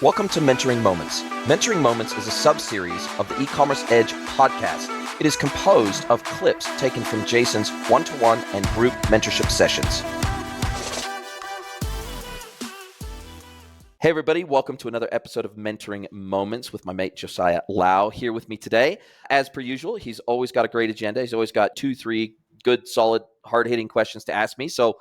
Welcome to Mentoring Moments. Mentoring Moments is a sub-series of the E-commerce Edge podcast. It is composed of clips taken from Jason's one-to-one and group mentorship sessions. Hey everybody, welcome to another episode of Mentoring Moments with my mate Josiah Lau here with me today. As per usual, he's always got a great agenda. He's always got 2-3 good, solid, hard-hitting questions to ask me. So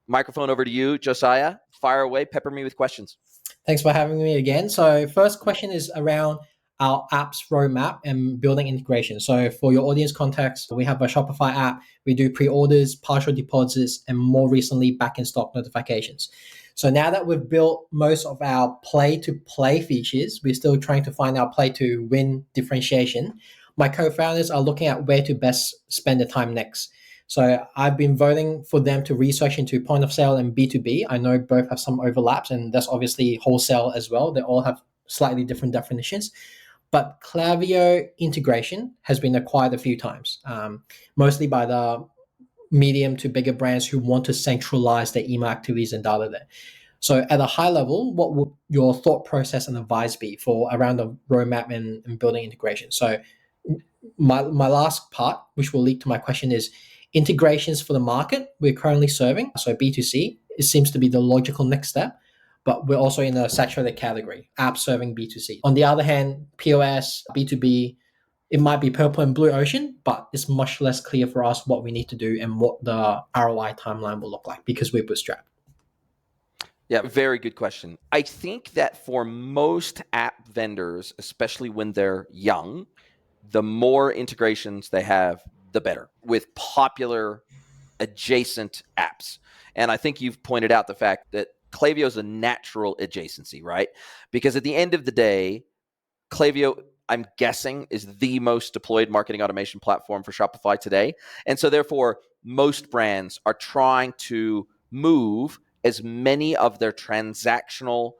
microphone over to you, Josiah. Fire away, pepper me with questions. Thanks for having me again. So first question is around our apps roadmap and building integration. So for your audience context, we have a Shopify app. We do pre-orders, partial deposits, and more recently, back-in-stock notifications. So now that we've built most of our play-to-play features, we're still trying to find our play-to-win differentiation. My co-founders are looking at where to best spend the time next. So I've been voting for them to research into point of sale and B2B. I know both have some overlaps, and that's obviously wholesale as well. They all have slightly different definitions. But Klaviyo integration has been acquired a few times, mostly by the medium to bigger brands who want to centralize their email activities and data there. So at a high level, what would your thought process and advice be for around the roadmap and building integration? So my last part, which will lead to my question, is integrations for the market we're currently serving. So B2C, it seems to be the logical next step, but we're also in a saturated category, app serving B2C. On the other hand, POS, B2B, it might be purple and blue ocean, but it's much less clear for us what we need to do and what the ROI timeline will look like because we're bootstrapped. Yeah, very good question. I think that for most app vendors, especially when they're young, the more integrations they have, the better with popular adjacent apps. And I think you've pointed out the fact that Klaviyo is a natural adjacency, right? Because at the end of the day, Klaviyo, I'm guessing, is the most deployed marketing automation platform for Shopify today. And so therefore, most brands are trying to move as many of their transactional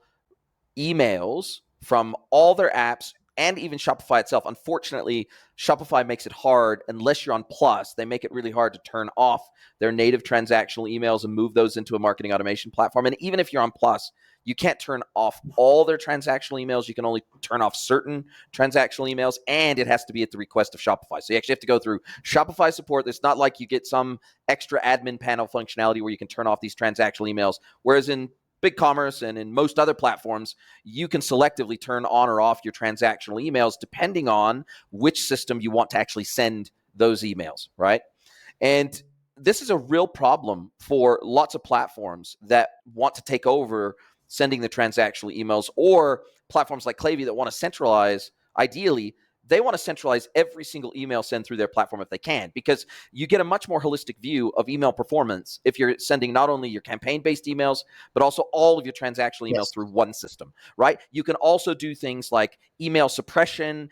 emails from all their apps and even Shopify itself. Unfortunately, Shopify makes it hard unless you're on Plus. They make it really hard to turn off their native transactional emails and move those into a marketing automation platform. And even if you're on Plus, you can't turn off all their transactional emails. You can only turn off certain transactional emails, and it has to be at the request of Shopify. So you actually have to go through Shopify support. It's not like you get some extra admin panel functionality where you can turn off these transactional emails, whereas in BigCommerce and in most other platforms, you can selectively turn on or off your transactional emails depending on which system you want to actually send those emails, right? And this is a real problem for lots of platforms that want to take over sending the transactional emails, or platforms like Klaviyo that want to centralize. Ideally, they want to centralize every single email sent through their platform if they can, because you get a much more holistic view of email performance if you're sending not only your campaign-based emails, but also all of your transactional emails through one system, right? You can also do things like email suppression.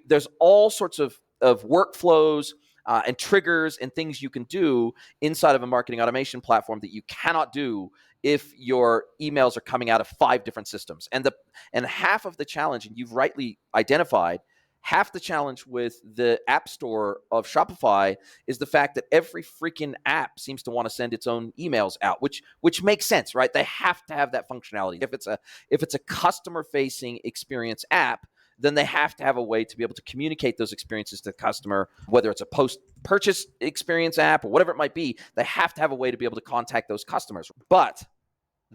There's all sorts of workflows and triggers and things you can do inside of a marketing automation platform that you cannot do if your emails are coming out of 5 different systems. And half of the challenge, and you've rightly identified, half the challenge with the app store of Shopify is the fact that every freaking app seems to want to send its own emails out, which makes sense, right? They have to have that functionality. If it's a customer-facing experience app, then they have to have a way to be able to communicate those experiences to the customer, whether it's a post-purchase experience app or whatever it might be. They have to have a way to be able to contact those customers. But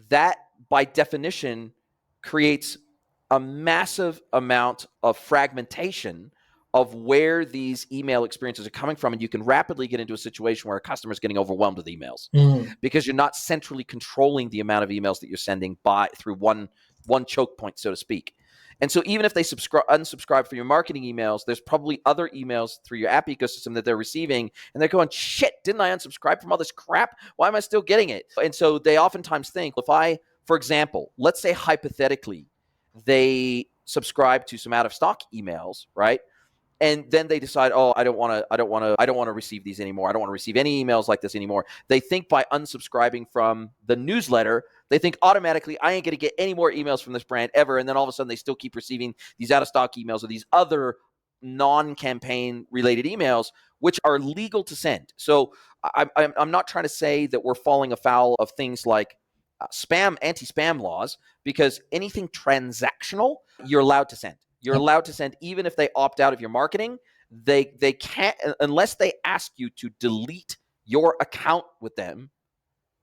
that, by definition, creates a massive amount of fragmentation of where these email experiences are coming from, and you can rapidly get into a situation where a customer is getting overwhelmed with emails because you're not centrally controlling the amount of emails that you're sending through one choke point, so to speak. And so even if they unsubscribe from your marketing emails, there's probably other emails through your app ecosystem that they're receiving, and they're going, shit, didn't I unsubscribe from all this crap? Why am I still getting it? And so they oftentimes think, for example, let's say hypothetically, they subscribe to some out of stock emails, right? And then they decide, I don't want to receive these anymore. I don't want to receive any emails like this anymore. They think by unsubscribing from the newsletter, they think automatically, I ain't going to get any more emails from this brand ever. And then all of a sudden they still keep receiving these out of stock emails or these other non-campaign related emails, which are legal to send. So I'm not trying to say that we're falling afoul of things like anti-spam laws, because anything transactional, you're allowed to send. You're allowed to send even if they opt out of your marketing. They can't, unless they ask you to delete your account with them.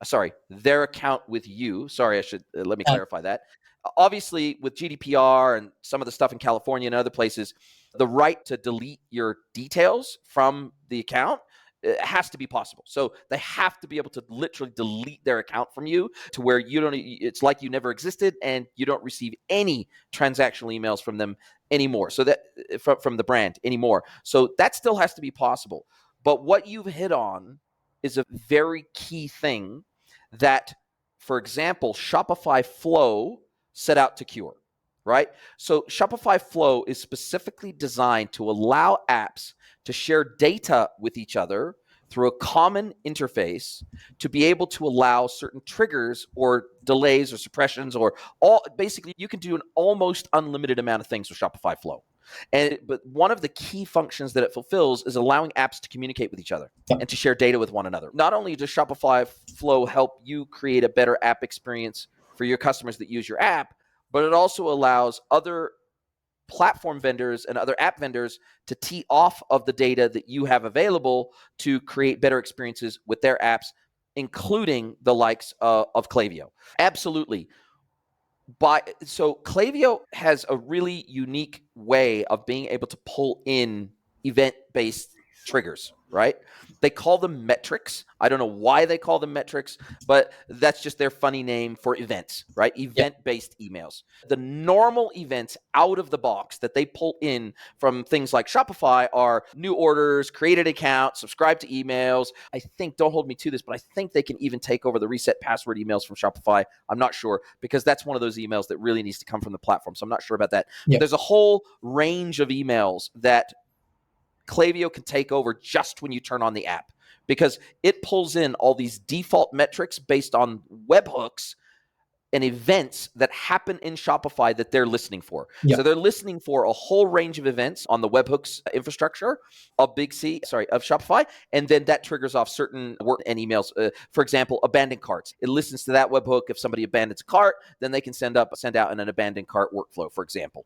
Sorry, their account with you. Sorry, I should let me clarify that. Obviously, with GDPR and some of the stuff in California and other places, the right to delete your details from the account has to be possible. So they have to be able to literally delete their account from you to where you don't. It's like you never existed, and you don't receive any transactional emails from them anymore. So that from the brand anymore. So that still has to be possible. But what you've hit on is a very key thing that, for example, Shopify Flow set out to cure, right? So Shopify Flow is specifically designed to allow apps to share data with each other through a common interface, to be able to allow certain triggers or delays or suppressions, or basically you can do an almost unlimited amount of things with Shopify Flow. But one of the key functions that it fulfills is allowing apps to communicate with each other and to share data with one another. Not only does Shopify Flow help you create a better app experience for your customers that use your app, but it also allows other platform vendors and other app vendors to tee off of the data that you have available to create better experiences with their apps, including the likes of Klaviyo. Absolutely. So Klaviyo has a really unique way of being able to pull in event-based triggers, right? They call them metrics. I don't know why they call them metrics, but that's just their funny name for events, right? Event-based emails. The normal events out of the box that they pull in from things like Shopify are new orders, created accounts, subscribe to emails. I think, don't hold me to this, but I think they can even take over the reset password emails from Shopify. I'm not sure, because that's one of those emails that really needs to come from the platform. So I'm not sure about that. But there's a whole range of emails that Klaviyo can take over just when you turn on the app, because it pulls in all these default metrics based on webhooks and events that happen in Shopify that they're listening for. So they're listening for a whole range of events on the webhooks infrastructure of Shopify, and then that triggers off certain work and emails. For example, abandoned carts. It listens to that webhook. If somebody abandons a cart, then they can send out an abandoned cart workflow, for example.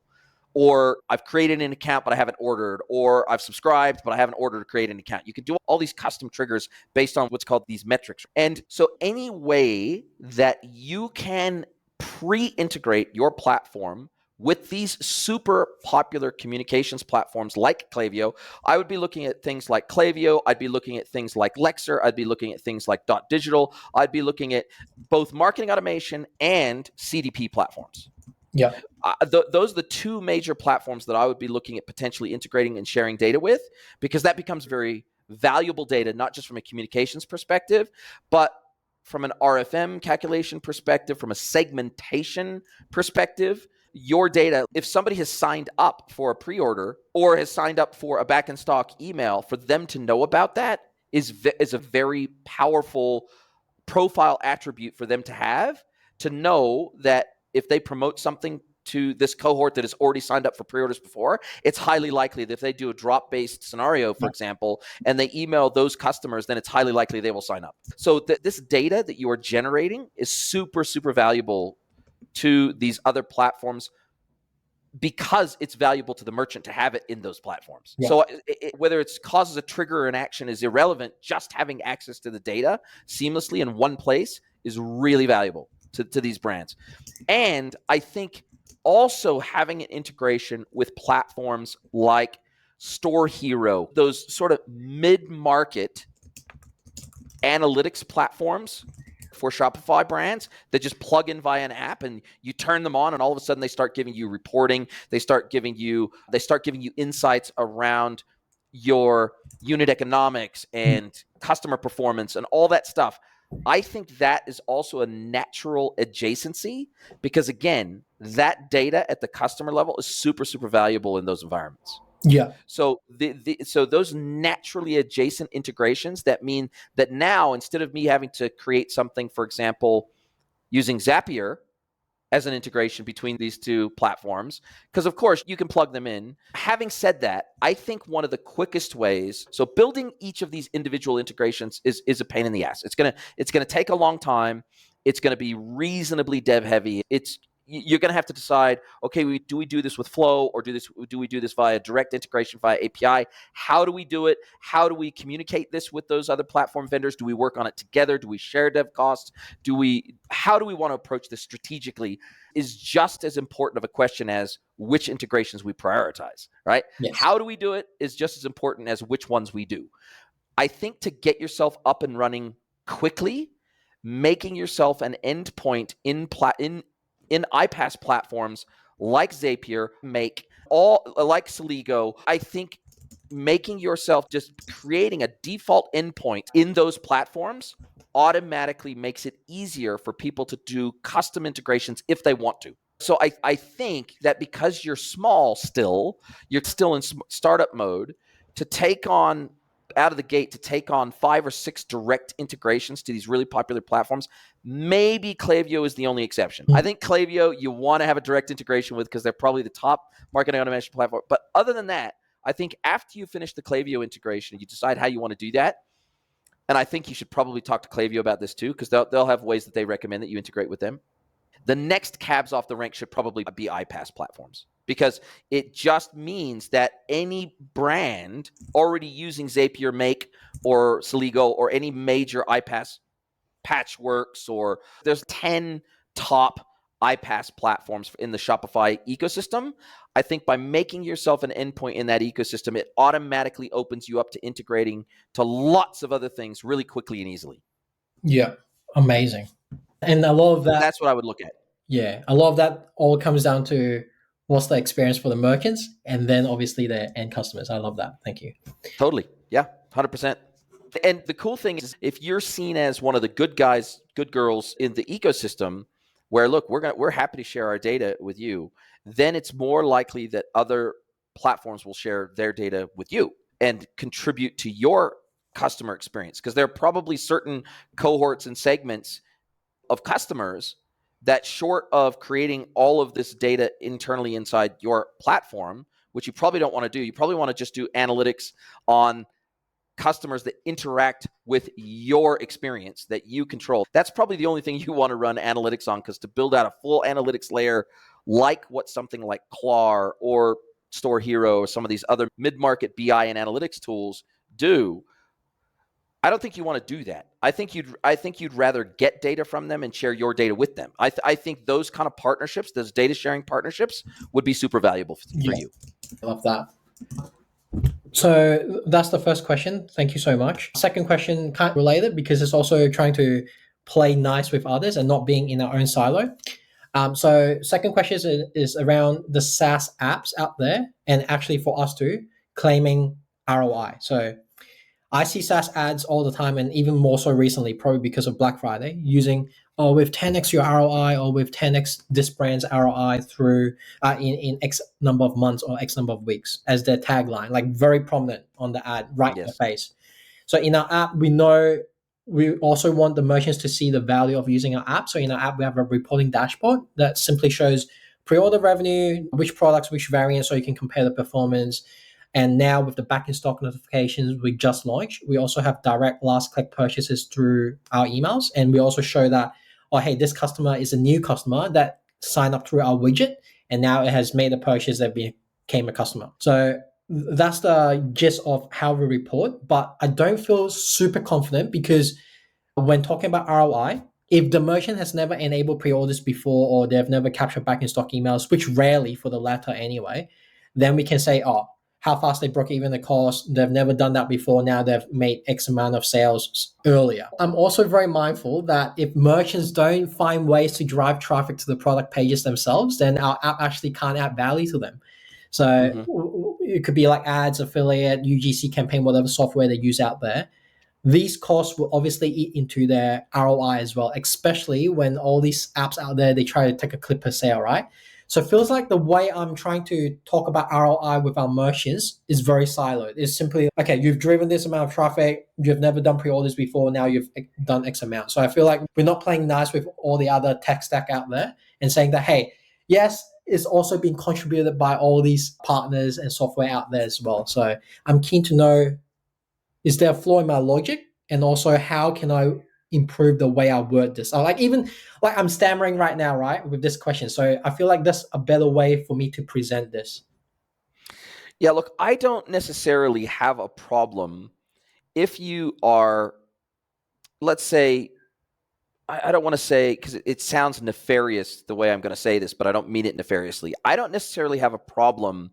Or I've created an account, but I haven't ordered, or I've subscribed, but I haven't ordered to create an account. You can do all these custom triggers based on what's called these metrics. And so any way that you can pre-integrate your platform with these super popular communications platforms like Klaviyo, I would be looking at things like Klaviyo. I'd be looking at things like Lexer. I'd be looking at things like Digital. I'd be looking at both marketing automation and CDP platforms. Those are the two major platforms that I would be looking at potentially integrating and sharing data with, because that becomes very valuable data, not just from a communications perspective, but from an RFM calculation perspective, from a segmentation perspective. Your data, if somebody has signed up for a pre-order or has signed up for a back in stock email, for them to know about that is a very powerful profile attribute for them to have, to know that if they promote something to this cohort that has already signed up for pre-orders before, it's highly likely that if they do a drop-based scenario, for example, and they email those customers, then it's highly likely they will sign up. So this data that you are generating is super, super valuable to these other platforms, because it's valuable to the merchant to have it in those platforms. So whether it's causes a trigger or an action is irrelevant. Just having access to the data seamlessly in one place is really valuable to these brands. And I think also having an integration with platforms like Store Hero, those sort of mid-market analytics platforms for Shopify brands that just plug in via an app, and you turn them on, and all of a sudden they start giving you reporting. They start giving you insights around your unit economics and customer performance and all that stuff. I think that is also a natural adjacency, because again, that data at the customer level is super, super valuable in those environments. So so those naturally adjacent integrations, that mean that now, instead of me having to create something, for example, using Zapier as an integration between these two platforms, because of course you can plug them in. Having said that, I think one of the quickest ways, so building each of these individual integrations is a pain in the ass. It's gonna take a long time. It's going to be reasonably dev heavy. You're going to have to decide, okay, do we do this with Flow, or do we do this via direct integration via API? How do we do it? How do we communicate this with those other platform vendors? Do we work on it together? Do we share dev costs? How do we want to approach this strategically is just as important of a question as which integrations we prioritize, right? Yes. How do we do it is just as important as which ones we do. I think to get yourself up and running quickly, making yourself an endpoint in iPaaS platforms like Zapier, like Celigo, I think making yourself, just creating a default endpoint in those platforms automatically makes it easier for people to do custom integrations if they want to. So I think that because you're small still, you're still in startup mode, to take on out of the gate, to take on 5 or 6 direct integrations to these really popular platforms, maybe Klaviyo is the only exception. I think Klaviyo you want to have a direct integration with because they're probably the top marketing automation platform. But other than that, I think after you finish the Klaviyo integration, you decide how you want to do that. And I think you should probably talk to Klaviyo about this too, because they'll have ways that they recommend that you integrate with them. The next cabs off the rank should probably be iPaaS platforms, because it just means that any brand already using Zapier, Make, or Celigo, or any major iPaaS, Patchworks, or there's 10 top iPaaS platforms in the Shopify ecosystem. I think by making yourself an endpoint in that ecosystem, it automatically opens you up to integrating to lots of other things really quickly and easily. Yeah, amazing. And a lot of that, That's what I would look at. yeah, a lot of that all comes down to what's the experience for the merchants, and then obviously the end customers. I love that. Thank you. Totally. Yeah, 100%. And the cool thing is, if you're seen as one of the good guys, good girls in the ecosystem, where look, we're happy to share our data with you, then it's more likely that other platforms will share their data with you and contribute to your customer experience, because there are probably certain cohorts and segments of customers that, short of creating all of this data internally inside your platform, which you probably don't want to do, you probably want to just do analytics on customers that interact with your experience that you control. That's probably the only thing you want to run analytics on, because to build out a full analytics layer like what something like Clar or Store Hero or some of these other mid-market BI and analytics tools do, I don't think you want to do that. I think you'd rather get data from them and share your data with them. I think those kind of partnerships, those data sharing partnerships, would be super valuable for you. I love that. So that's the first question. Thank you so much. Second question, kind of related, because it's also trying to play nice with others and not being in our own silo. So second question is around the SaaS apps out there, and actually for us too, claiming ROI. So I see SaaS ads all the time, and even more so recently, probably because of Black Friday, using with 10x your ROI, or with 10x this brand's ROI through in X number of months or X number of weeks as their tagline, like very prominent on the ad, right in the face. So in our app, we know we also want the merchants to see the value of using our app. So in our app, we have a reporting dashboard that simply shows pre-order revenue, which products, which variants, so you can compare the performance. And now with the back in stock notifications we just launched, we also have direct last click purchases through our emails. And we also show that, oh, hey, this customer is a new customer that signed up through our widget, and now it has made a purchase that became a customer. So that's the gist of how we report. But I don't feel super confident, because when talking about ROI, if the merchant has never enabled pre-orders before, or they've never captured back in stock emails, which rarely for the latter anyway, then we can say, oh, how fast they broke even the cost. They've never done that before. Now they've made X amount of sales earlier. I'm also very mindful that if merchants don't find ways to drive traffic to the product pages themselves, then our app actually can't add value to them. So it could be like ads, affiliate, UGC campaign, whatever software they use out there. These costs will obviously eat into their ROI as well, especially when all these apps out there, they try to take a clip per sale, right? So it feels like the way I'm trying to talk about ROI with our merchants is very siloed. It's simply, okay, you've driven this amount of traffic, you've never done pre-orders before, now you've done X amount. So I feel like we're not playing nice with all the other tech stack out there and saying that, hey, yes, it's also being contributed by all these partners and software out there as well. So I'm keen to know, is there a flaw in my logic? And also, how can I improve the way I word this? Or like even like I'm stammering right now, right, with this question. So I feel like that's a better way for me to present this. Yeah, look, I don't necessarily have a problem if you are, let's say, I don't want to say, because it sounds nefarious the way I'm going to say this, but I don't mean it nefariously. I don't necessarily have a problem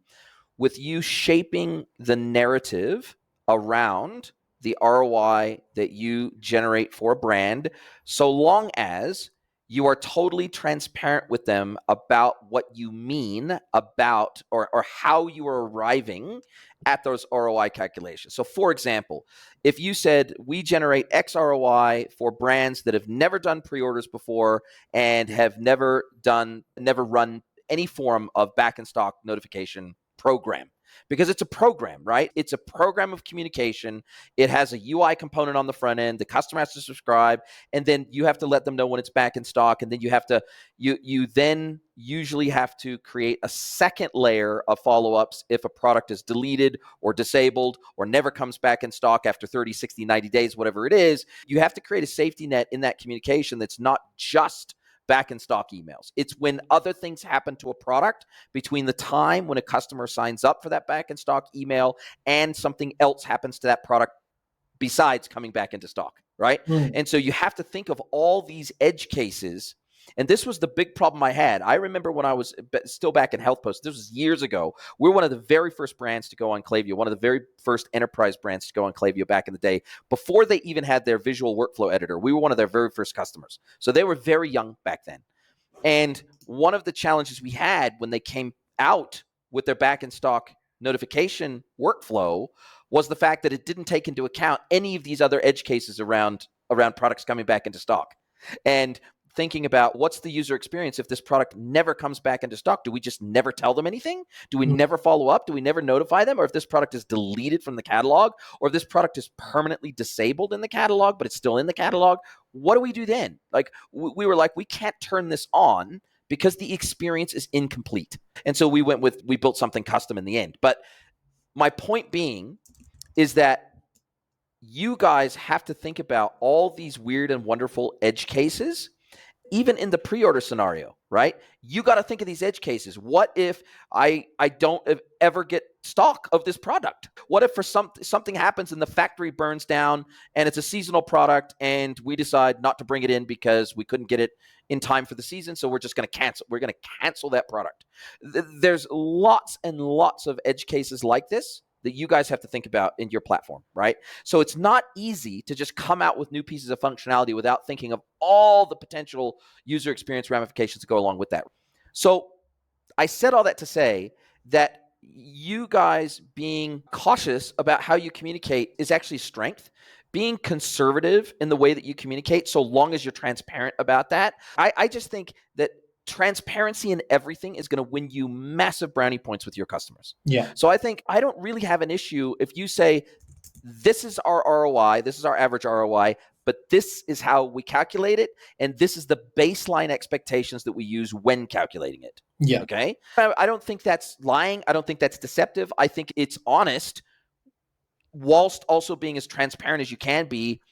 with you shaping the narrative around the ROI that you generate for a brand, so long as you are totally transparent with them about what you mean about or how you are arriving at those ROI calculations. So, for example, if you said we generate X ROI for brands that have never done pre-orders before and have never run any form of back in stock notification program, because it's a program, right? It's a program of communication. It has a UI component on the front end. The customer has to subscribe, and then you have to let them know when it's back in stock. And then you then usually have to create a second layer of follow-ups if a product is deleted or disabled or never comes back in stock after 30, 60, 90 days, whatever it is. You have to create a safety net in that communication that's not just back in stock emails. It's when other things happen to a product between the time when a customer signs up for that back in stock email and something else happens to that product besides coming back into stock, right? Mm. And so you have to think of all these edge cases. And this was the big problem I had. I remember when I was still back in Health Post, this was years ago. We were one of the very first brands to go on Klaviyo, one of the very first enterprise brands to go on Klaviyo back in the day, before they even had their visual workflow editor. We were one of their very first customers. So they were very young back then. And one of the challenges we had when they came out with their back in stock notification workflow was the fact that it didn't take into account any of these other edge cases around products coming back into stock. And thinking about what's the user experience if this product never comes back into stock? Do we just never tell them anything? Do we never follow up? Do we never notify them? Or if this product is deleted from the catalog, or if this product is permanently disabled in the catalog, but it's still in the catalog, what do we do then? Like we were like, we can't turn this on because the experience is incomplete. And so we built something custom in the end. But my point being is that you guys have to think about all these weird and wonderful edge cases, even in the pre-order scenario, right? You got to think of these edge cases. What if I don't ever get stock of this product? What if for something happens and the factory burns down and it's a seasonal product and we decide not to bring it in because we couldn't get it in time for the season, so we're just going to cancel. We're going to cancel that product. There's lots and lots of edge cases like this that you guys have to think about in your platform, right? So it's not easy to just come out with new pieces of functionality without thinking of all the potential user experience ramifications that go along with that. So I said all that to say that you guys being cautious about how you communicate is actually strength. Being conservative in the way that you communicate, so long as you're transparent about that. I just think that transparency in everything is going to win you massive brownie points with your customers. Yeah. So I think I don't really have an issue if you say, this is our ROI, this is our average ROI, but this is how we calculate it, and this is the baseline expectations that we use when calculating it. Yeah. Okay? I don't think that's lying. I don't think that's deceptive. I think it's honest, whilst also being as transparent as you can be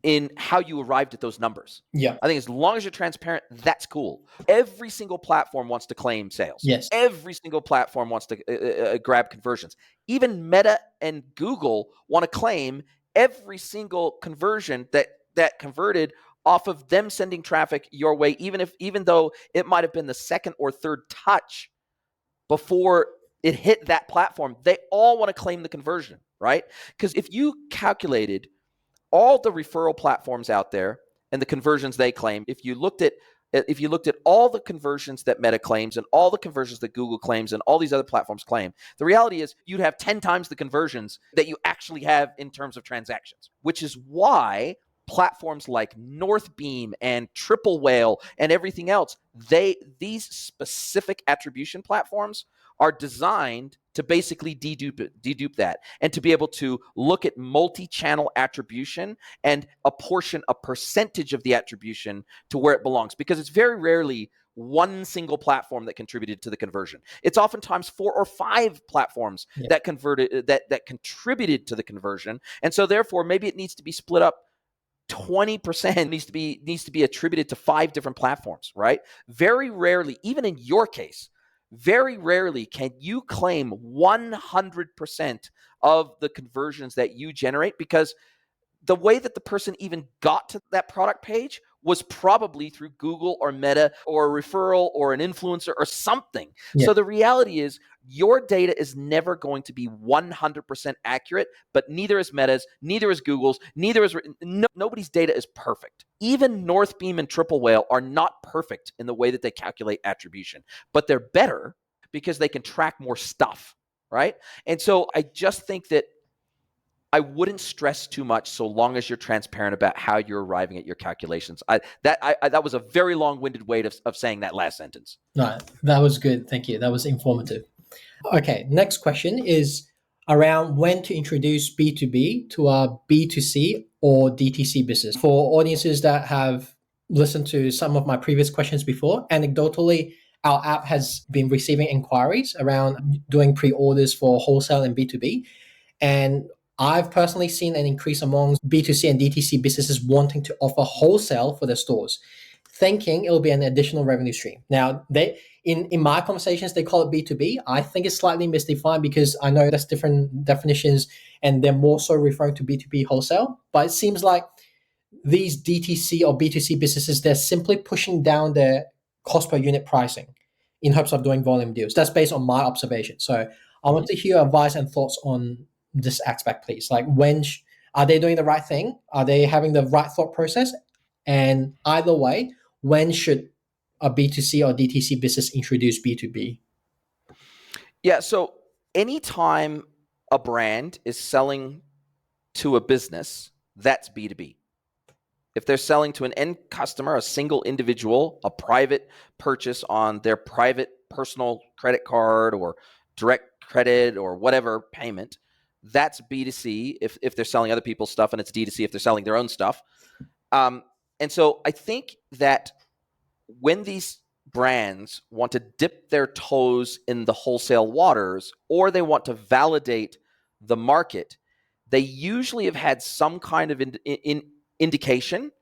in how you arrived at those numbers. Yeah. I think as long as you're transparent, that's cool. Every single platform wants to claim sales. Yes. Every single platform wants to grab conversions. Even Meta and Google want to claim every single conversion that converted off of them sending traffic your way, even though it might have been the second or third touch before it hit that platform. They all want to claim the conversion, right? Because if you calculated all the referral platforms out there and the conversions they claim, if you looked at all the conversions that Meta claims and all the conversions that Google claims and all these other platforms claim, the reality is you'd have 10 times the conversions that you actually have in terms of transactions, which is why platforms like Northbeam and Triple Whale and everything else, these specific attribution platforms are designed to basically dedupe that, and to be able to look at multi-channel attribution and apportion a percentage of the attribution to where it belongs, because it's very rarely one single platform that contributed to the conversion. It's oftentimes 4 or 5 platforms that contributed to the conversion, and so therefore maybe it needs to be split up 20% needs to be attributed to 5 different platforms, right? Very rarely, even in your case, very rarely can you claim 100% of the conversions that you generate, because the way that the person even got to that product page was probably through Google or Meta or a referral or an influencer or something. Yeah. So the reality is your data is never going to be 100% accurate, but neither is Meta's, neither is Google's, nobody's data is perfect. Even Northbeam and Triple Whale are not perfect in the way that they calculate attribution, but they're better because they can track more stuff, right? And so I just think that I wouldn't stress too much so long as you're transparent about how you're arriving at your calculations. That was a very long-winded way of saying that last sentence. No, that was good. Thank you. That was informative. Okay, next question is around when to introduce B2B to a B2C or DTC business. For audiences that have listened to some of my previous questions before, anecdotally, our app has been receiving inquiries around doing pre-orders for wholesale and B2B. And I've personally seen an increase among B2C and DTC businesses wanting to offer wholesale for their stores, thinking it'll be an additional revenue stream. Now, they in my conversations, they call it B2B. I think it's slightly misdefined because I know there's different definitions and they're more so referring to B2B wholesale. But it seems like these DTC or B2C businesses, they're simply pushing down their cost per unit pricing in hopes of doing volume deals. That's based on my observation. So I want to hear advice and thoughts on this aspect, please. Like, are they doing the right thing? Are they having the right thought process? And either way, when should a B2C or DTC business introduce B2B? Yeah, so anytime a brand is selling to a business, that's B2B. If they're selling to an end customer, a single individual, a private purchase on their private personal credit card or direct credit or whatever payment, that's B2C if they're selling other people's stuff, and it's D2C if they're selling their own stuff. And so I think that when these brands want to dip their toes in the wholesale waters, or they want to validate the market, they usually have had some kind of indication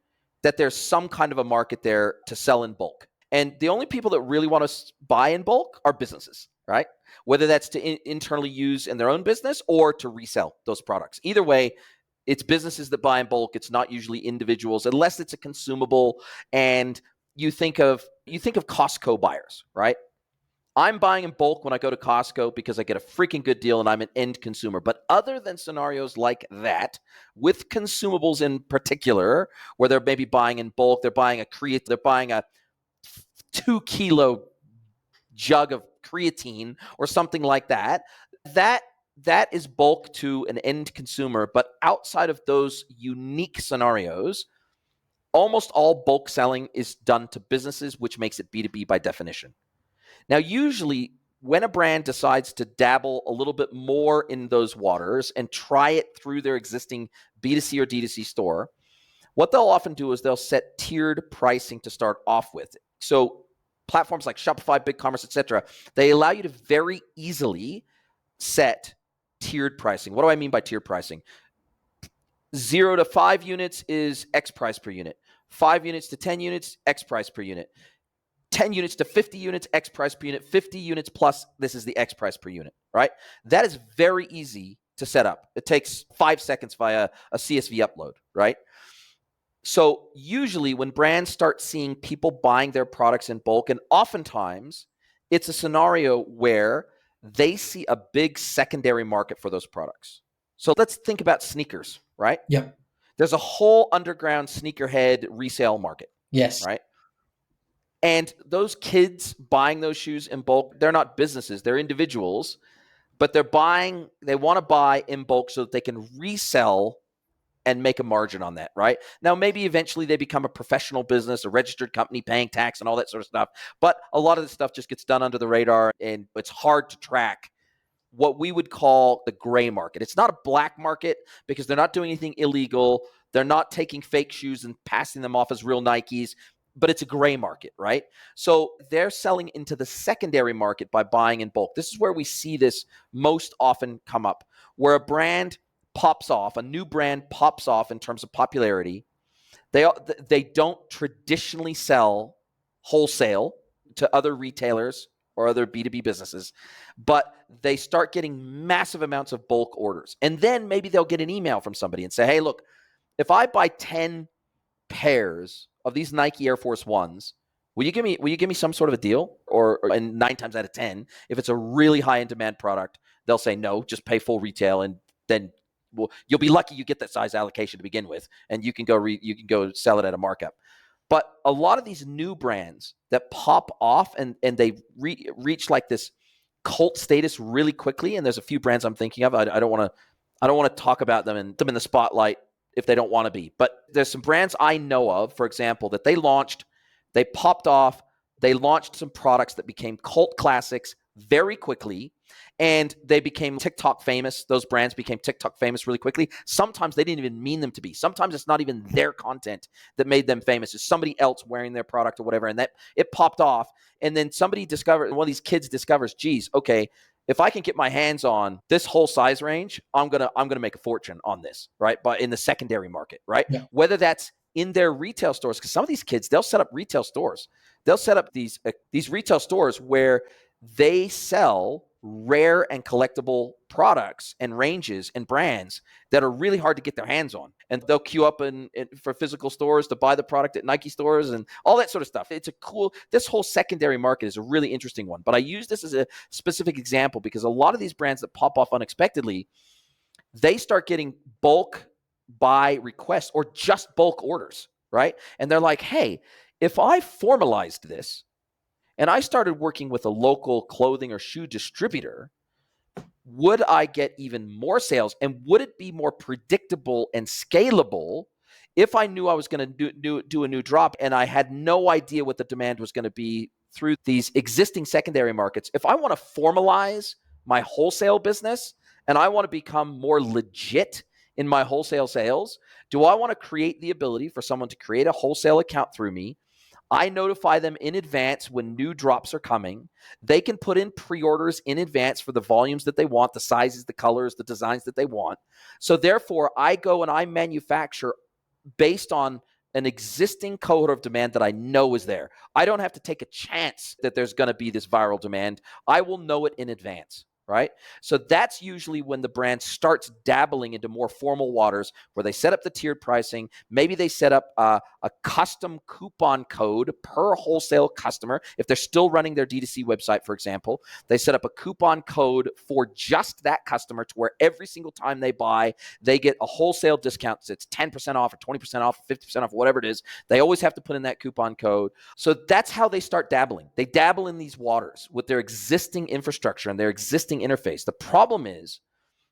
that there's some kind of a market there to sell in bulk. And the only people that really want to buy in bulk are businesses, right? Whether that's to internally use in their own business or to resell those products. Either way, it's businesses that buy in bulk. It's not usually individuals, unless it's a consumable. And you think of Costco buyers, right? I'm buying in bulk when I go to Costco because I get a freaking good deal and I'm an end consumer. But other than scenarios like that, with consumables in particular, where they're maybe buying in bulk, they're buying a 2-kilo jug of creatine or something like that, that is bulk to an end consumer. But outside of those unique scenarios, almost all bulk selling is done to businesses, which makes it B2B by definition. Now, usually when a brand decides to dabble a little bit more in those waters and try it through their existing B2C or D2C store, what they'll often do is they'll set tiered pricing to start off with. So platforms like Shopify, BigCommerce, etc., they allow you to very easily set tiered pricing. What do I mean by tiered pricing? 0 to 5 units is X price per unit. 5 units to 10 units, X price per unit. 10 units to 50 units, X price per unit. 50 units plus, this is the X price per unit, right? That is very easy to set up. It takes 5 seconds via a CSV upload, right? So usually when brands start seeing people buying their products in bulk, and oftentimes it's a scenario where they see a big secondary market for those products. So let's think about sneakers, right? Yeah. There's a whole underground sneakerhead resale market. Yes. Right. And those kids buying those shoes in bulk, they're not businesses, they're individuals, but they want to buy in bulk so that they can resell and make a margin on that, right? Now, maybe eventually they become a professional business, a registered company paying tax and all that sort of stuff. But a lot of this stuff just gets done under the radar, and it's hard to track what we would call the gray market. It's not a black market because they're not doing anything illegal. They're not taking fake shoes and passing them off as real Nikes, but it's a gray market, right? So they're selling into the secondary market by buying in bulk. This is where we see this most often come up, where a brand pops off, a new brand pops off in terms of popularity, They don't traditionally sell wholesale to other retailers or other B2B businesses, but they start getting massive amounts of bulk orders. And then maybe they'll get an email from somebody and say, hey, look, if I buy 10 pairs of these Nike Air Force Ones, will you give me some sort of a deal? And 9 times out of 10, if it's a really high in demand product, they'll say no, just pay full retail, and then you'll be lucky you get that size allocation to begin with, and you can go sell it at a markup. But a lot of these new brands that pop off and they reach like this cult status really quickly, and there's a few brands I'm thinking of. I don't want to talk about them and them in the spotlight if they don't want to be. But there's some brands I know of, for example, that they popped off, they launched some products that became cult classics very quickly, and they became TikTok famous. Those brands became TikTok famous really quickly. Sometimes they didn't even mean them to be. Sometimes it's not even their content that made them famous. It's somebody else wearing their product or whatever, and that it popped off. And then one of these kids discovers, geez, okay, if I can get my hands on this whole size range, I'm gonna make a fortune on this, right? But in the secondary market, right? Yeah. Whether that's in their retail stores, because some of these kids, they'll set up retail stores. They'll set up these retail stores where they sell rare and collectible products and ranges and brands that are really hard to get their hands on. And they'll queue up for physical stores to buy the product at Nike stores and all that sort of stuff. This whole secondary market is a really interesting one. But I use this as a specific example because a lot of these brands that pop off unexpectedly, they start getting bulk buy requests or just bulk orders, right? And they're like, hey, if I formalized this, and I started working with a local clothing or shoe distributor, would I get even more sales? And would it be more predictable and scalable if I knew I was going to do a new drop and I had no idea what the demand was going to be through these existing secondary markets? If I want to formalize my wholesale business and I want to become more legit in my wholesale sales, do I want to create the ability for someone to create a wholesale account through me? I notify them in advance when new drops are coming. They can put in pre-orders in advance for the volumes that they want, the sizes, the colors, the designs that they want. So therefore, I go and I manufacture based on an existing cohort of demand that I know is there. I don't have to take a chance that there's going to be this viral demand. I will know it in advance. Right? So that's usually when the brand starts dabbling into more formal waters where they set up the tiered pricing. Maybe they set up a custom coupon code per wholesale customer. If they're still running their D2C website, for example, they set up a coupon code for just that customer to where every single time they buy, they get a wholesale discount. So it's 10% off or 20% off, 50% off, whatever it is. They always have to put in that coupon code. So that's how they start dabbling. They dabble in these waters with their existing infrastructure and their existing interface. The problem is,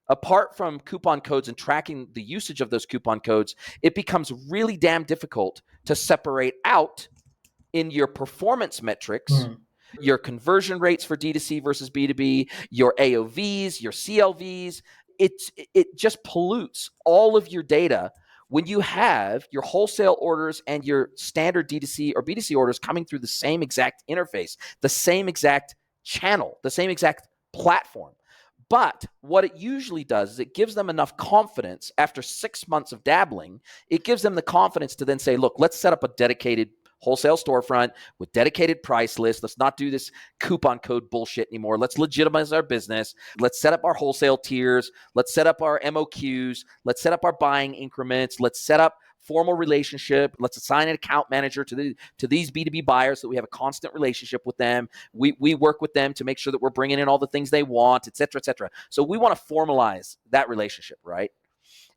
apart from coupon codes and tracking the usage of those coupon codes, it becomes really damn difficult to separate out in your performance metrics, your conversion rates for D2C versus B2B, your AOVs, your CLVs. It just pollutes all of your data when you have your wholesale orders and your standard D2C or B2C orders coming through the same exact interface, the same exact channel, the same exact platform. But what it usually does is it gives them enough confidence after 6 months of dabbling. It gives them the confidence to then say, look, let's set up a dedicated wholesale storefront with dedicated price lists. Let's not do this coupon code bullshit anymore. Let's legitimize our business. Let's set up our wholesale tiers. Let's set up our MOQs. Let's set up our buying increments. Let's set up formal relationship. Let's assign an account manager to these B2B buyers so that we have a constant relationship with them. We work with them to make sure that we're bringing in all the things they want, et cetera, et cetera. So we want to formalize that relationship, right?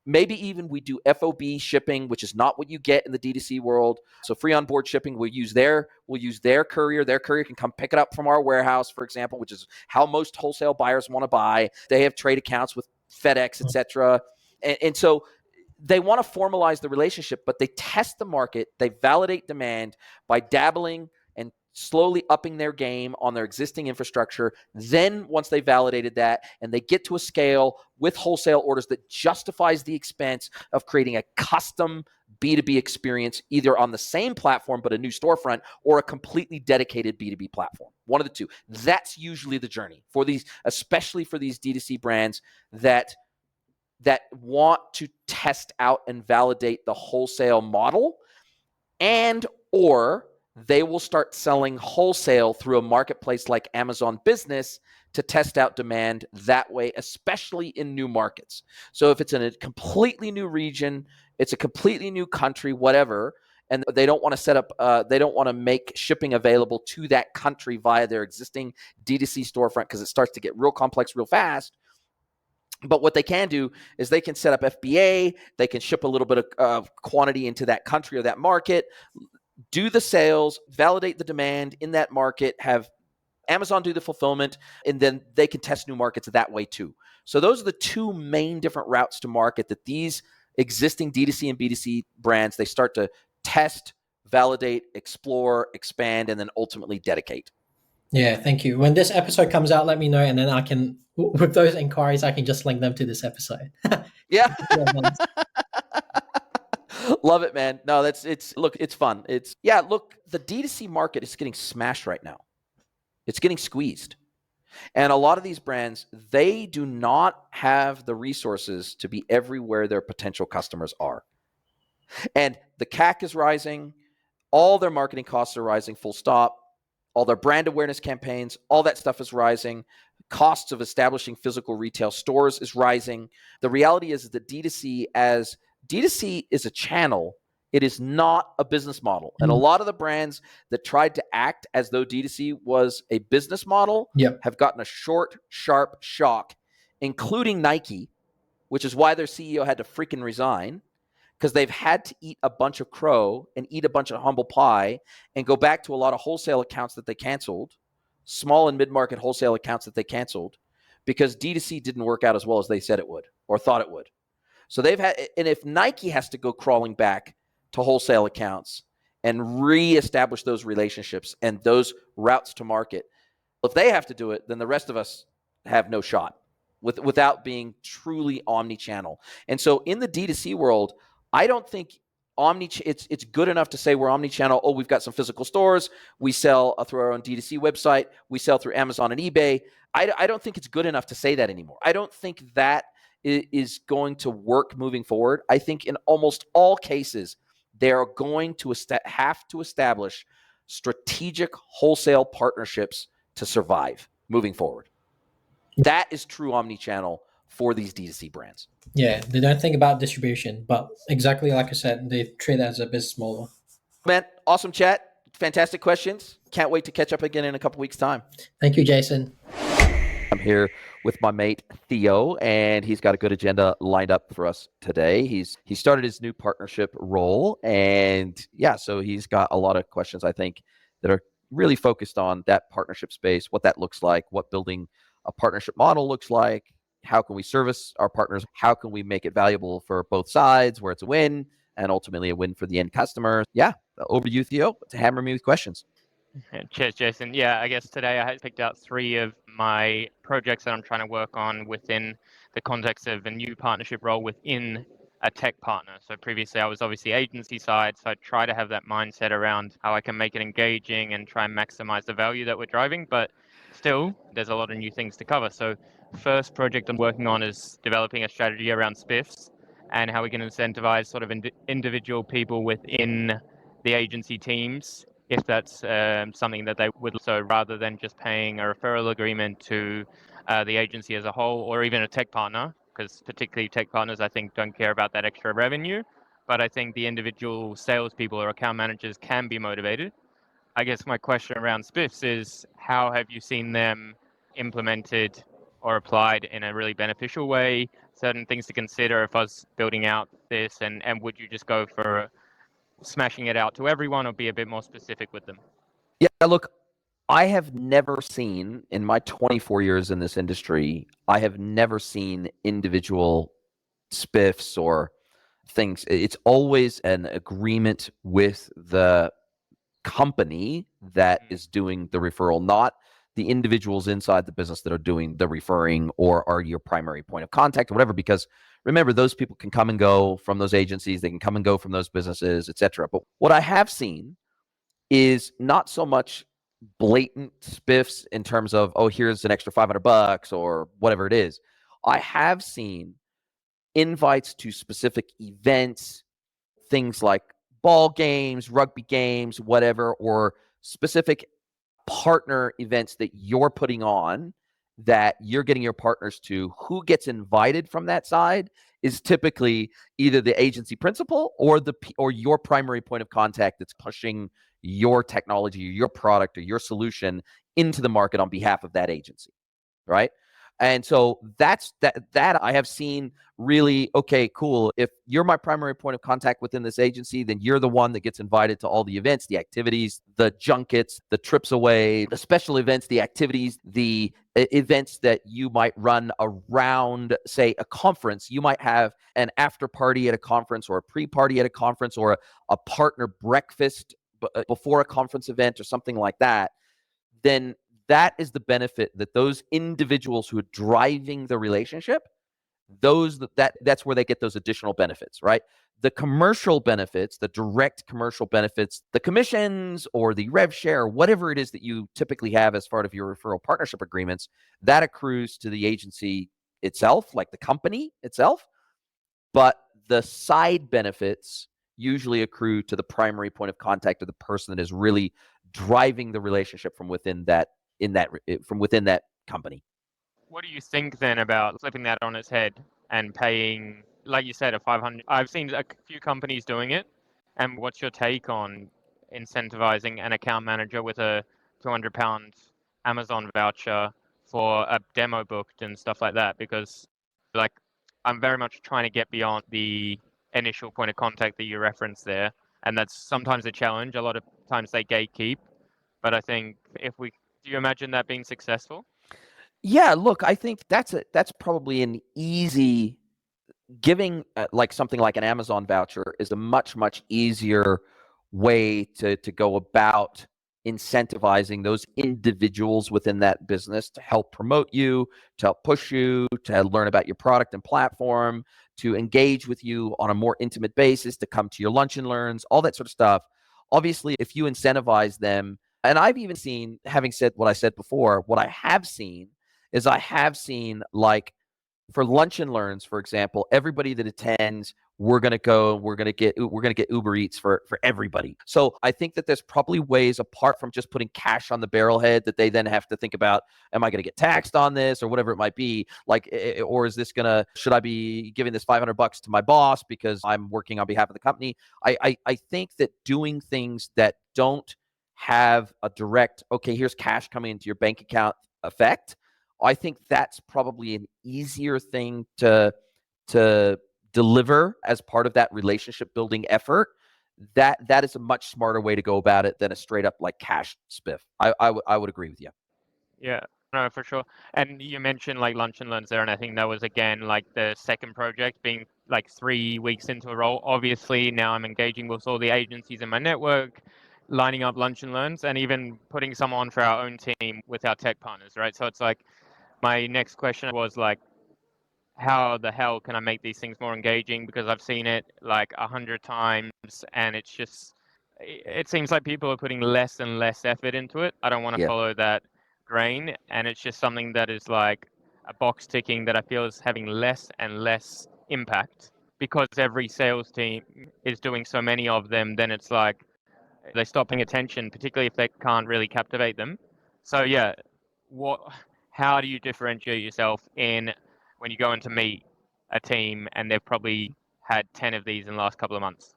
Maybe even we do FOB shipping, which is not what you get in the D2C world. So free on board shipping, we'll use their courier. Their courier can come pick it up from our warehouse, for example, which is how most wholesale buyers want to buy. They have trade accounts with FedEx, et cetera. And so they want to formalize the relationship, but they test the market. They validate demand by dabbling and slowly upping their game on their existing infrastructure. Then once they validated that and they get to a scale with wholesale orders that justifies the expense of creating a custom B2B experience, either on the same platform but a new storefront, or a completely dedicated B2B platform. One of the two. That's usually the journey for these, especially for these D2C brands that want to test out and validate the wholesale model and or they will start selling wholesale through a marketplace like Amazon Business to test out demand that way, especially in new markets. So if it's in a completely new region, it's a completely new country, whatever, and they don't want to set up, they don't want to make shipping available to that country via their existing D2C storefront because it starts to get real complex real fast. But what they can do is they can set up FBA, they can ship a little bit of quantity into that country or that market, do the sales, validate the demand in that market, have Amazon do the fulfillment, and then they can test new markets that way too. So those are the two main different routes to market that these existing D2C and B2C brands, they start to test, validate, explore, expand, and then ultimately dedicate. Yeah, thank you. When this episode comes out, let me know, and then I can, with those inquiries, I can just link them to this episode. Yeah. Love it, man. No, look, it's fun. Look, the D2C market is getting smashed right now. It's getting squeezed. And a lot of these brands, they do not have the resources to be everywhere their potential customers are. And the CAC is rising. All their marketing costs are rising, full stop. All their brand awareness campaigns, all that stuff is rising. Costs of establishing physical retail stores is rising. The reality is that D2C is a channel. It is not a business model. And a lot of the brands that tried to act as though D2C was a business model have gotten a short, sharp shock, including Nike, which is why their CEO had to freaking resign, because they've had to eat a bunch of crow and eat a bunch of humble pie and go back to a lot of wholesale accounts that they canceled, small and mid-market wholesale accounts that they canceled, because D2C didn't work out as well as they said it would or thought it would. So and if Nike has to go crawling back to wholesale accounts and reestablish those relationships and those routes to market, if they have to do it, then the rest of us have no shot without being truly omni-channel. And so in the D2C world, I don't think it's good enough to say we're omni-channel. Oh, we've got some physical stores. We sell through our own D2C website. We sell through Amazon and eBay. I don't think it's good enough to say that anymore. I don't think that is going to work moving forward. I think in almost all cases, they're going to have to establish strategic wholesale partnerships to survive moving forward. That is true omni-channel for these D2C brands. Yeah, they don't think about distribution, but exactly like I said, they treat it as a business model. Man, awesome chat. Fantastic questions. Can't wait to catch up again in a couple weeks' time. Thank you, Jason. I'm here with my mate Theo, and he's got a good agenda lined up for us today. He started his new partnership role, and so he's got a lot of questions, I think, that are really focused on that partnership space, what that looks like, what building a partnership model looks like, how can we service our partners, how can we make it valuable for both sides, where it's a win, and ultimately a win for the end customer. Over to you, Theo, to hammer me with questions. Cheers, Jason. I guess today I picked out 3 of my projects that I'm trying to work on within the context of a new partnership role within a tech partner. So previously I was obviously agency side, so I try to have that mindset around how I can make it engaging and try and maximize the value that we're driving, but still there's a lot of new things to cover. So first project I'm working on is developing a strategy around spiffs and how we can incentivize sort of individual people within the agency teams if that's something that they would. So rather than just paying a referral agreement to the agency as a whole, or even a tech partner, because particularly tech partners, I think, don't care about that extra revenue. But I think the individual salespeople or account managers can be motivated. I guess my question around spiffs is, how have you seen them implemented or applied in a really beneficial way? Certain things to consider if I was building out this, and would you just go for smashing it out to everyone or be a bit more specific with them? Look, I have never seen, in my 24 years in this industry, I have never seen individual spiffs or things. It's always an agreement with the company that is doing the referral, not the individuals inside the business that are doing the referring or are your primary point of contact or whatever. Because remember, those people can come and go from those agencies, they can come and go from those businesses, etc. But what I have seen is not so much blatant spiffs in terms of, oh, here's an extra $500 or whatever it is. I have seen invites to specific events, things like ball games, rugby games, whatever, or specific partner events that you're putting on that you're getting your partners to, who gets invited from that side is typically either the agency principal or your primary point of contact that's pushing your technology or your product or your solution into the market on behalf of that agency, right? And so that I have seen really, okay, cool. If you're my primary point of contact within this agency, then you're the one that gets invited to all the events, the activities, the junkets, the trips away, the special events, the activities, the events that you might run around, say, a conference. You might have an after party at a conference or a pre-party at a conference or a partner breakfast before a conference event or something like that. Then that is the benefit that those individuals who are driving the relationship, that's where they get those additional benefits, right? The commercial benefits, the direct commercial benefits, the commissions or the rev share, whatever it is that you typically have as part of your referral partnership agreements, that accrues to the agency itself, like the company itself. But the side benefits usually accrue to the primary point of contact of the person that is really driving the relationship from within that company. What do you think then about flipping that on its head and paying, like you said, a 500? I've seen a few companies doing it. And what's your take on incentivizing an account manager with a £200 Amazon voucher for a demo booked and stuff like that? Because like I'm very much trying to get beyond the initial point of contact that you referenced there. And that's sometimes a challenge. A lot of times they gatekeep. But I think do you imagine that being successful? Yeah, look, I think that's probably an easy giving, like something like an Amazon voucher is a much easier way to go about incentivizing those individuals within that business to help promote you, to help push you, to learn about your product and platform, to engage with you on a more intimate basis, to come to your lunch and learns, all that sort of stuff. Obviously, if you incentivize them, and I've even seen, having said what I said before, what I have seen is I have seen, like, for lunch and learns, for example, everybody that attends, we're going to get Uber Eats for everybody. So I think that there's probably ways, apart from just putting cash on the barrelhead, that they then have to think about, am I going to get taxed on this or whatever it might be? Like, or is this should I be giving this $500 to my boss because I'm working on behalf of the company? I think that doing things that don't have a direct, okay, here's cash coming into your bank account effect, I think that's probably an easier thing to deliver as part of that relationship building effort. That is a much smarter way to go about it than a straight up like cash spiff. I would agree with you. Yeah, no, for sure. And you mentioned like lunch and learns there, and I think that was again like the second project being like 3 weeks into a role. Obviously, now I'm engaging with all the agencies in my network, lining up lunch and learns, and even putting some on for our own team with our tech partners, right? So it's like my next question was like, how the hell can I make these things more engaging? Because I've seen it like 100 times, and it seems like people are putting less and less effort into it. I don't want to Yeah. follow that grain, and it's just something that is like a box ticking that I feel is having less and less impact because every sales team is doing so many of them. Then it's like they stop paying attention, particularly if they can't really captivate them. So yeah, how do you differentiate yourself when you go in to meet a team and they've probably had 10 of these in the last couple of months?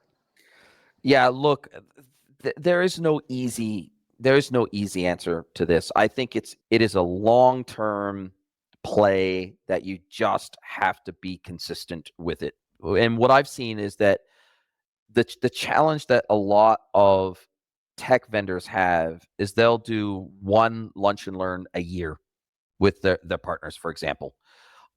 Yeah, look, there is no easy answer to this. I think it is a long-term play that you just have to be consistent with it. And what I've seen is that the challenge that a lot of tech vendors have is they'll do one lunch and learn a year with their partners, for example.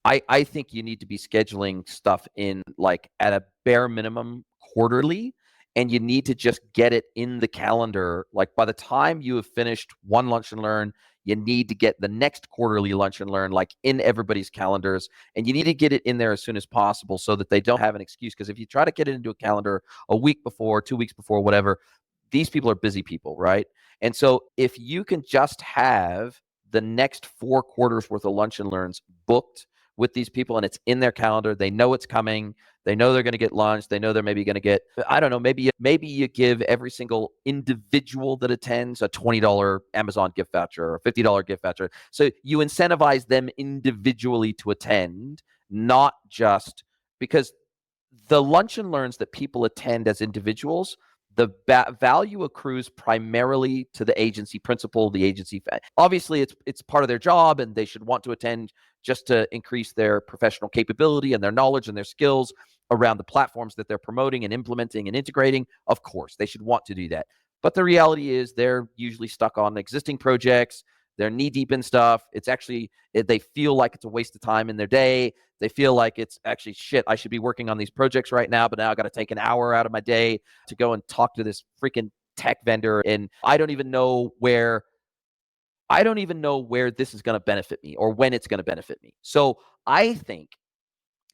I think you need to be scheduling stuff in, like, at a bare minimum quarterly, and you need to just get it in the calendar. Like, by the time you have finished one lunch and learn, you need to get the next quarterly lunch and learn, like, in everybody's calendars, and you need to get it in there as soon as possible so that they don't have an excuse. Because if you try to get it into a calendar a week before, 2 weeks before, whatever, these people are busy people, right? And so if you can just have the next 4 quarters worth of lunch and learns booked with these people and it's in their calendar. They know it's coming. They know they're going to get lunch. They know they're maybe going to get, I don't know, maybe you give every single individual that attends a $20 Amazon gift voucher or a $50 gift voucher. So you incentivize them individually to attend, not just because the lunch and learns that people attend as individuals, the value accrues primarily to the agency principal, the agency. Obviously, it's part of their job, and they should want to attend just to increase their professional capability and their knowledge and their skills around the platforms that they're promoting and implementing and integrating. Of course, they should want to do that. But the reality is they're usually stuck on existing projects. They're knee deep in stuff. It's actually, they feel like it's a waste of time in their day. They feel like it's actually shit. I should be working on these projects right now, but now I got to take an hour out of my day to go and talk to this freaking tech vendor. And I don't even know where this is going to benefit me or when it's going to benefit me. So I think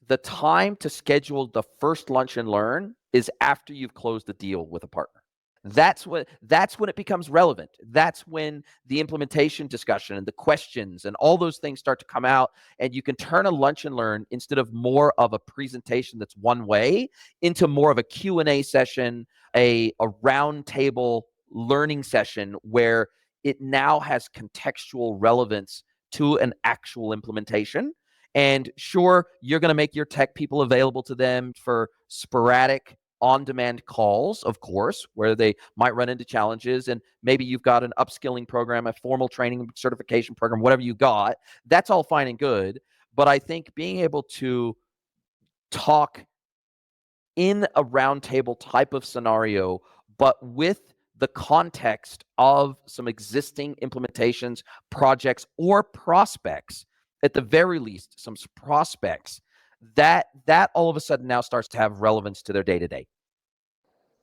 the time to schedule the first lunch and learn is after you've closed the deal with a partner. That's when it becomes relevant. That's when the implementation discussion and the questions and all those things start to come out, and you can turn a lunch and learn, instead of more of a presentation that's one way, into more of a Q&A session, a round table learning session where it now has contextual relevance to an actual implementation. And sure, you're going to make your tech people available to them for sporadic on-demand calls, of course, where they might run into challenges, and maybe you've got an upskilling program, a formal training certification program, whatever you got. That's all fine and good, but I think being able to talk in a roundtable type of scenario, but with the context of some existing implementations, projects, or prospects, at the very least, some prospects, that all of a sudden now starts to have relevance to their day-to-day.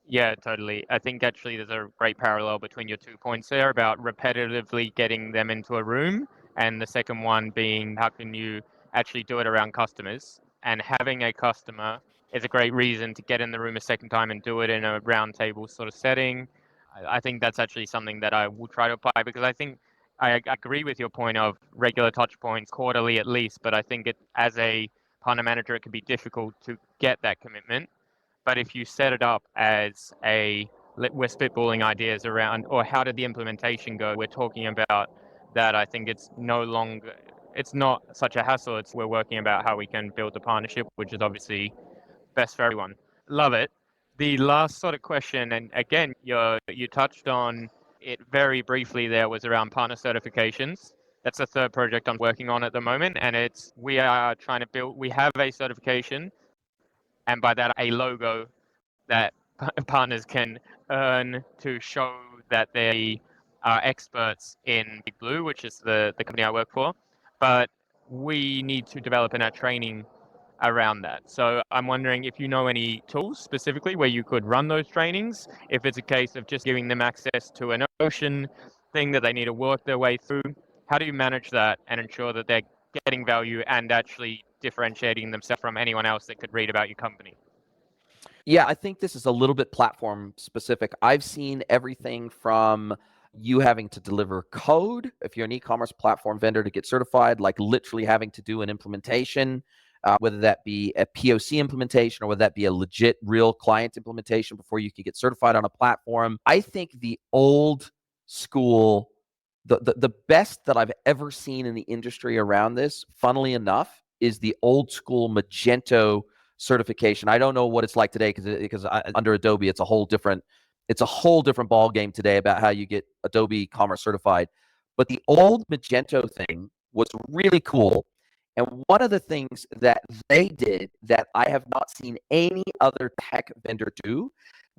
Yeah, totally. I think actually there's a great parallel between your 2 points there about repetitively getting them into a room, and the second one being how can you actually do it around customers. And having a customer is a great reason to get in the room a second time and do it in a round table sort of setting. I think that's actually something that I will try to apply, because I think I agree with your point of regular touch points, quarterly at least, but I think as a partner manager, it can be difficult to get that commitment. But if you set it up as we're spitballing ideas around, or how did the implementation go, we're talking about that, I think it's not such a hassle. We're working about how we can build a partnership, which is obviously best for everyone. Love it. The last sort of question, and again, you touched on it very briefly there, was around partner certifications. That's the third project I'm working on at the moment, and we are trying to build, we have a certification, and by that a logo that partners can earn to show that they are experts in Big Blue, which is the company I work for. But we need to develop in our training around that. So I'm wondering if you know any tools specifically where you could run those trainings, if it's a case of just giving them access to an ocean thing that they need to work their way through. How do you manage that and ensure that they're getting value and actually differentiating themselves from anyone else that could read about your company? Yeah, I think this is a little bit platform specific. I've seen everything from you having to deliver code if you're an e-commerce platform vendor to get certified, like literally having to do an implementation, whether that be a POC implementation or whether that be a legit real client implementation before you can get certified on a platform. I think the old school, the best that I've ever seen in the industry around this, funnily enough, is the old school Magento certification. I don't know what it's like today because under Adobe, it's a whole different ball game today about how you get Adobe Commerce certified. But the old Magento thing was really cool. And one of the things that they did that I have not seen any other tech vendor do,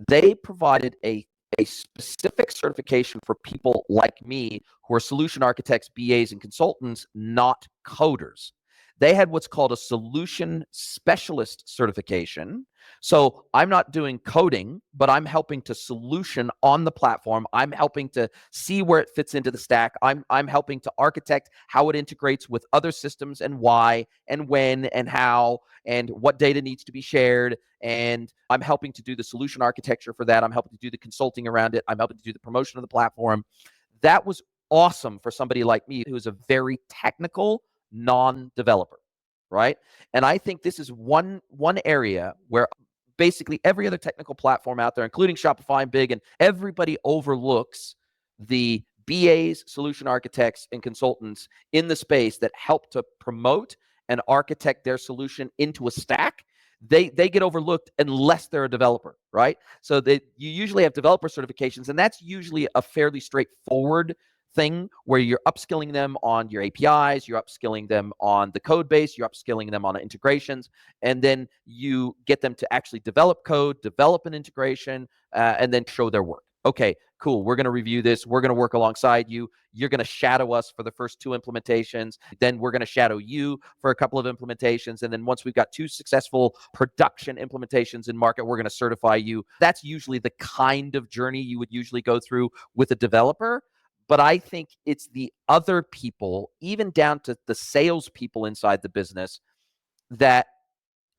they provided a specific certification for people like me who are solution architects, BAs, and consultants, not coders. They had what's called a solution specialist certification. So I'm not doing coding, but I'm helping to solution on the platform. I'm helping to see where it fits into the stack. I'm helping to architect how it integrates with other systems and why and when and how and what data needs to be shared. And I'm helping to do the solution architecture for that. I'm helping to do the consulting around it. I'm helping to do the promotion of the platform. That was awesome for somebody like me who is a very technical non-developer, right? And I think this is one area where basically every other technical platform out there, including Shopify and Big, and everybody overlooks the BAs, solution architects, and consultants in the space that help to promote and architect their solution into a stack. They get overlooked unless they're a developer, right? So you usually have developer certifications, and that's usually a fairly straightforward thing where you're upskilling them on your APIs, you're upskilling them on the code base, you're upskilling them on integrations, and then you get them to actually develop code, develop an integration, and then show their work. Okay, cool. We're going to review this. We're going to work alongside you. You're going to shadow us for the first 2 implementations. Then we're going to shadow you for a couple of implementations. And then once we've got 2 successful production implementations in market, we're going to certify you. That's usually the kind of journey you would usually go through with a developer. But I think it's the other people, even down to the salespeople inside the business, that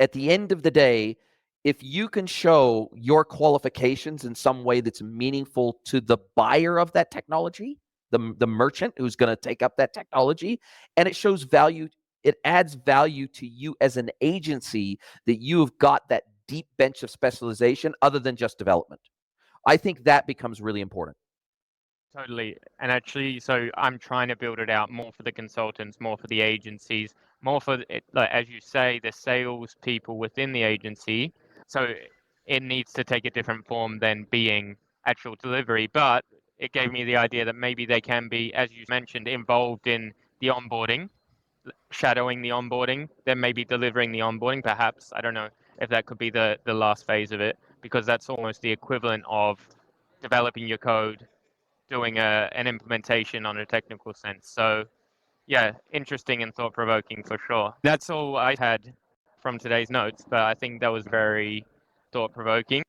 at the end of the day, if you can show your qualifications in some way that's meaningful to the buyer of that technology, the merchant who's going to take up that technology, and it shows value, it adds value to you as an agency that you've got that deep bench of specialization other than just development. I think that becomes really important. Totally. And actually, so I'm trying to build it out more for the consultants, more for the agencies, more for, like, as you say, the sales people within the agency. So it needs to take a different form than being actual delivery. But it gave me the idea that maybe they can be, as you mentioned, involved in the onboarding, shadowing the onboarding, then maybe delivering the onboarding, perhaps. I don't know if that could be the last phase of it, because that's almost the equivalent of developing your code, doing an implementation on a technical sense. So yeah, interesting and thought-provoking for sure. That's all I had from today's notes, but I think that was very thought-provoking.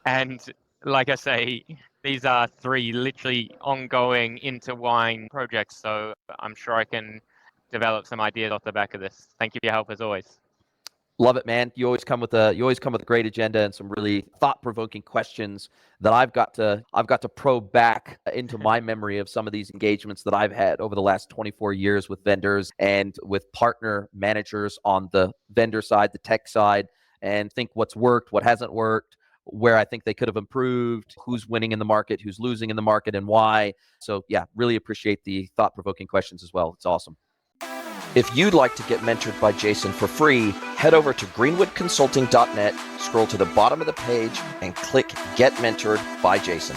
And like I say, these are 3 literally ongoing, intertwined projects, so I'm sure I can develop some ideas off the back of this. Thank you for your help as always. Love it, man. You always come with a great agenda and some really thought-provoking questions that I've got to probe back into my memory of some of these engagements that I've had over the last 24 years with vendors and with partner managers on the vendor side, the tech side, and think what's worked, what hasn't worked, where I think they could have improved, who's winning in the market, who's losing in the market, and why. So yeah, really appreciate the thought-provoking questions as well. It's awesome. If you'd like to get mentored by Jason for free, head over to greenwoodconsulting.net, scroll to the bottom of the page, and click Get Mentored by Jason.